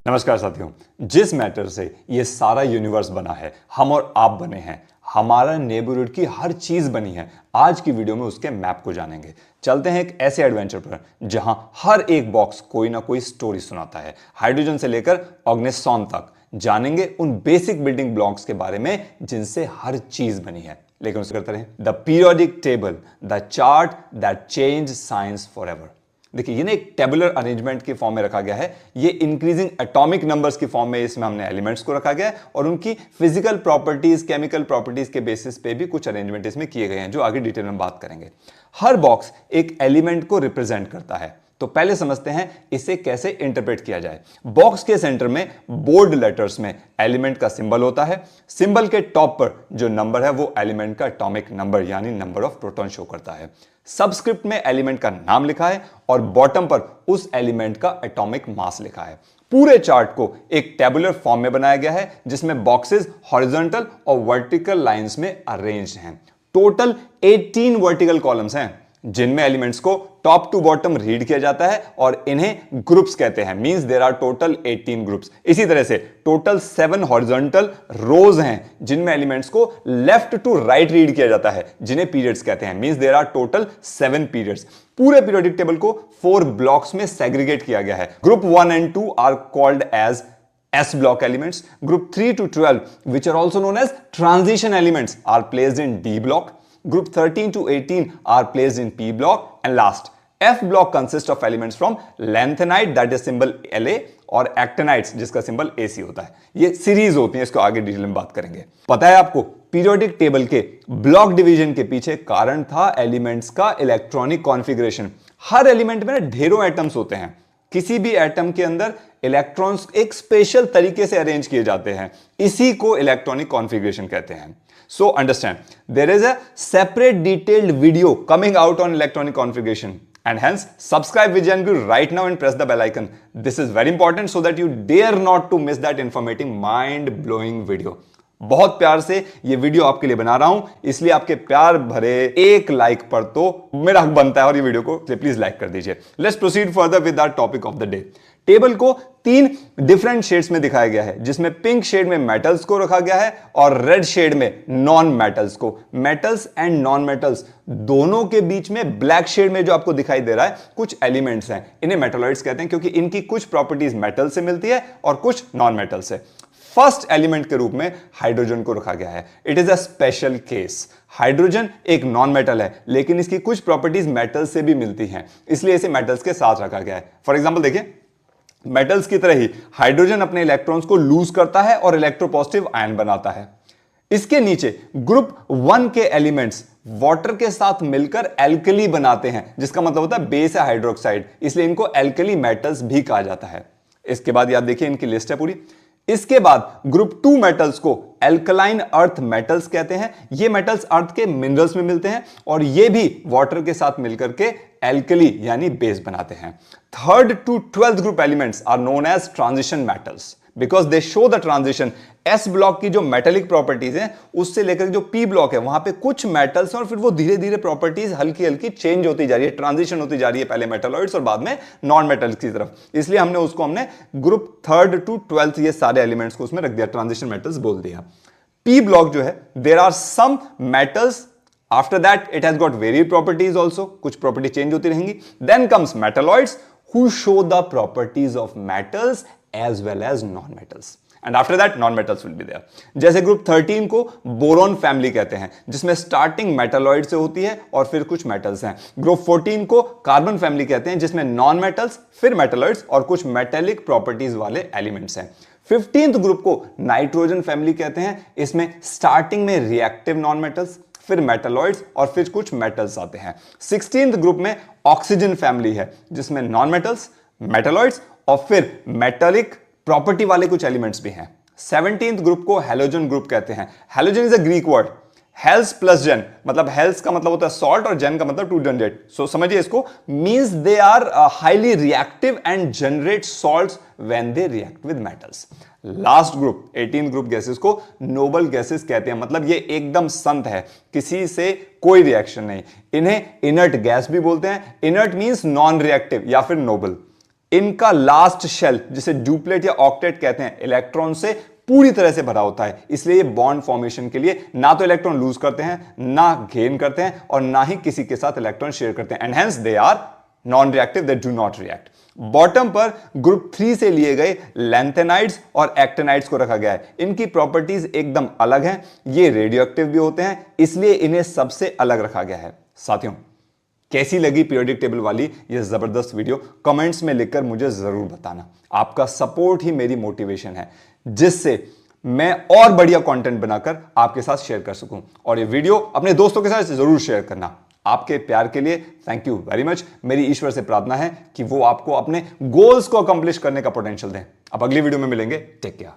नमस्कार साथियों, जिस मैटर से ये सारा यूनिवर्स बना है, हम और आप बने हैं, हमारा नेबरहुड की हर चीज बनी है। आज की वीडियो में उसके मैप को जानेंगे। चलते हैं एक ऐसे एडवेंचर पर जहां हर एक बॉक्स कोई ना कोई स्टोरी सुनाता है। हाइड्रोजन से लेकर ऑर्गेनिसॉन तक जानेंगे उन बेसिक बिल्डिंग ब्लॉक्स के बारे में जिनसे हर चीज बनी है। लेकिन उससे करते रहे the periodic table, the chart that change science forever. देखिए, ये ना एक टेबुलर अरेंजमेंट के फॉर्म में रखा गया है। ये इंक्रीजिंग एटॉमिक नंबर्स की फॉर्म में इसमें हमने एलिमेंट्स को रखा गया है और उनकी फिजिकल प्रॉपर्टीज, केमिकल प्रॉपर्टीज के बेसिस पे भी कुछ अरेंजमेंट इसमें किए गए हैं, जो आगे डिटेल में बात करेंगे। हर बॉक्स एक एलिमेंट को रिप्रेजेंट करता है। तो पहले समझते हैं इसे कैसे इंटरप्रेट किया जाए। बॉक्स के सेंटर में बोल्ड लेटर्स में एलिमेंट का सिंबल होता है। सिंबल के टॉप पर जो नंबर है वो एलिमेंट का एटॉमिक नंबर यानी नंबर ऑफ प्रोटॉन शो करता है। सबस्क्रिप्ट में एलिमेंट का नाम लिखा है और बॉटम पर उस एलिमेंट का एटॉमिक मास लिखा है। पूरे चार्ट को एक टेबुलर फॉर्म में बनाया गया है जिसमें बॉक्सेस हॉरिजॉन्टल और वर्टिकल लाइंस में अरेंज्ड हैं। टोटल 18 वर्टिकल कॉलम्स हैं जिनमें एलिमेंट्स को टॉप टू बॉटम रीड किया जाता है और इन्हें ग्रुप्स कहते हैं। Means there are total 18 groups. इसी तरह से टोटल 7 हॉरिजॉन्टल रोज हैं जिनमें एलिमेंट्स को लेफ्ट टू राइट रीड किया जाता है, जिन्हें पीरियड्स कहते हैं। Means there are total 7 periods. पूरे पीरियोडिक टेबल को 4 ब्लॉक्स में सेग्रीगेट किया गया है। Group 1 and 2 are called as S block elements. Group 3 to 12, which are also known as transition elements, are placed in D block. Group 13 to 18 are placed in P block. And last, F block consists of elements from lanthanide, that is symbol La, और actinides जिसका symbol AC होता है। ये series होती है, इसको आगे detail में बात करेंगे। पता है आपको, पीरियोडिक टेबल के ब्लॉक डिवीजन के पीछे कारण था एलिमेंट्स का इलेक्ट्रॉनिक कॉन्फ़िगरेशन। हर एलिमेंट में ढेरों एटम्स होते हैं। किसी भी एटम के अंदर इलेक्ट्रॉन्स एक स्पेशल तरीके से अरेंज किए जाते हैं। इसी को इलेक्ट्रॉनिक कॉन्फ़िगरेशन कहते हैं। So understand, there is a separate detailed video coming out on electronic configuration and hence subscribe Vijayan Guru right now and press the bell icon. This is very important so that you dare not to miss that informative mind blowing video. बहुत प्यार से ये video आपके लिए बना रहा हूं, इसलिए आपके प्यार भरे एक लाइक पर तो मेरा हक बनता है और ये वीडियो को प्लीज लाइक कर दीजिए। Let's proceed further with our topic of the day. Table को 3 डिफरेंट शेड्स में दिखाया गया है, जिसमें पिंक शेड में मेटल्स को रखा गया है और रेड शेड में नॉन मेटल्स को। मेटल्स एंड नॉन मेटल्स दोनों के बीच में ब्लैक शेड में जो आपको दिखाई दे रहा है कुछ एलिमेंट्स हैं। इन्हें मेटलॉइड्स कहते हैं क्योंकि इनकी कुछ प्रॉपर्टीज मेटल से मिलती है और कुछ नॉन मेटल से। फर्स्ट एलिमेंट के रूप में हाइड्रोजन को रखा गया है। It is a special case. Hydrogen एक नॉन मेटल है, लेकिन इसकी कुछ प्रॉपर्टीज मेटल से भी मिलती हैं, इसलिए इसे मेटल्स के साथ रखा गया है। फॉर एग्जांपल देखिए, मेटल्स की तरह ही हाइड्रोजन अपने इलेक्ट्रॉन्स को लूज करता है और इलेक्ट्रोपॉजिटिव आयन बनाता है। इसके नीचे ग्रुप 1 के एलिमेंट्स वाटर के साथ मिलकर एल्कली बनाते हैं, जिसका मतलब होता है बेस है हाइड्रोक्साइड, इसलिए इनको एल्कली मेटल्स भी कहा जाता है। इसके बाद याद देखिए, इनकी लिस्ट है पूरी। इसके बाद ग्रुप 2 मेटल्स को एल्कलाइन अर्थ मेटल्स कहते हैं। ये मेटल्स अर्थ के मिनरल्स में मिलते हैं और ये भी वाटर के साथ मिलकर के एल्कली यानी बेस बनाते हैं। 3rd to 12th group elements are known as transition metals because they show the transition. S block की जो मेटेलिक प्रॉपर्टीज हैं उससे लेकर जो पी ब्लॉक है वहां पे कुछ मेटल्स हैं और फिर वो धीरे धीरे प्रॉपर्टीज हल्की हल्की चेंज होती जा रही है, ट्रांजिशन होती जा रही है, पहले मेटलॉइड्स और बाद में नॉन मेटल्स की तरफ। इसलिए हमने ग्रुप 3rd to 12th ये सारे एलिमेंट्स को उसमें रख दिया, ट्रांजिशन मेटल्स बोल दिया। पी ब्लॉक जो है, there are some metals, after that it has got varied properties also, कुछ प्रॉपर्टी चेंज होती रहेंगी। Then comes metalloids who show the properties of metals as well as non-metals, and after that non-metals will be there. जैसे group 13 को boron family कहते हैं, जिसमें starting metalloid से होती है और फिर कुछ मेटल्स हैं। ग्रुप 14 को कार्बन फैमिली कहते हैं, जिसमें नॉन मेटल्स, फिर मेटलॉइड्स और कुछ मेटेलिक प्रॉपर्टीज वाले एलिमेंट्स हैं। 15th ग्रुप को नाइट्रोजन फैमिली कहते हैं। इसमें स्टार्टिंग में रिएक्टिव नॉन मेटल्स, फिर मेटलॉइड्स और फिर कुछ मेटल्स आते हैं। 16th ग्रुप में ऑक्सीजन फैमिली है, जिसमें नॉन मेटल्स, मेटलॉइड्स और फिर मेटालिक प्रॉपर्टी वाले कुछ एलिमेंट्स भी हैं। 17th ग्रुप को हैलोजन ग्रुप कहते हैं। Halogen is a Greek word, hales plus gen, मतलब हेल्स का मतलब होता है सॉल्ट और जेन का मतलब टू जनरेट। सो समझिए इसको, means they are highly reactive and generate salts when they react with metals. Last group 18 group gases को नोबल गैसेस कहते हैं, मतलब ये एकदम संत है, किसी से कोई रिएक्शन नहीं। इन्हें इनर्ट गैस भी बोलते हैं। इनर्ट मींस नॉन रिएक्टिव या फिर नोबल। इनका लास्ट शेल जिसे डुप्लेट या ऑक्टेट कहते हैं, इलेक्ट्रॉन से पूरी तरह से भरा होता है, इसलिए ये बॉन्ड फॉर्मेशन के लिए ना तो इलेक्ट्रॉन लूज करते हैं, ना गेन करते हैं, और ना ही किसी के साथ इलेक्ट्रॉन शेयर करते हैं। And hence they are non reactive, they do not react. Bottom पर ग्रुप 3 से लिए गए लैंथेनाइड्स और एक्टिनाइड्स को रखा गया है। इनकी प्रॉपर्टीज एकदम अलग हैं। ये रेडियो एक्टिव भी होते हैं, इसलिए इन्हें सबसे अलग रखा गया है। साथियों, कैसी लगी पीरियोडिक टेबल वाली ये जबरदस्त वीडियो कमेंट्स में लिखकर मुझे जरूर बताना। आपका सपोर्ट ही मेरी मोटिवेशन है, जिससे मैं और बढ़िया कंटेंट बनाकर आपके साथ शेयर कर सकूं। और ये वीडियो अपने दोस्तों के साथ जरूर शेयर करना। आपके प्यार के लिए थैंक यू वेरी मच। मेरी ईश्वर से प्रार्थना है कि वो आपको अपने गोल्स को अकम्प्लिश करने का पोटेंशियल दें। अब अगली वीडियो में मिलेंगे। Take care.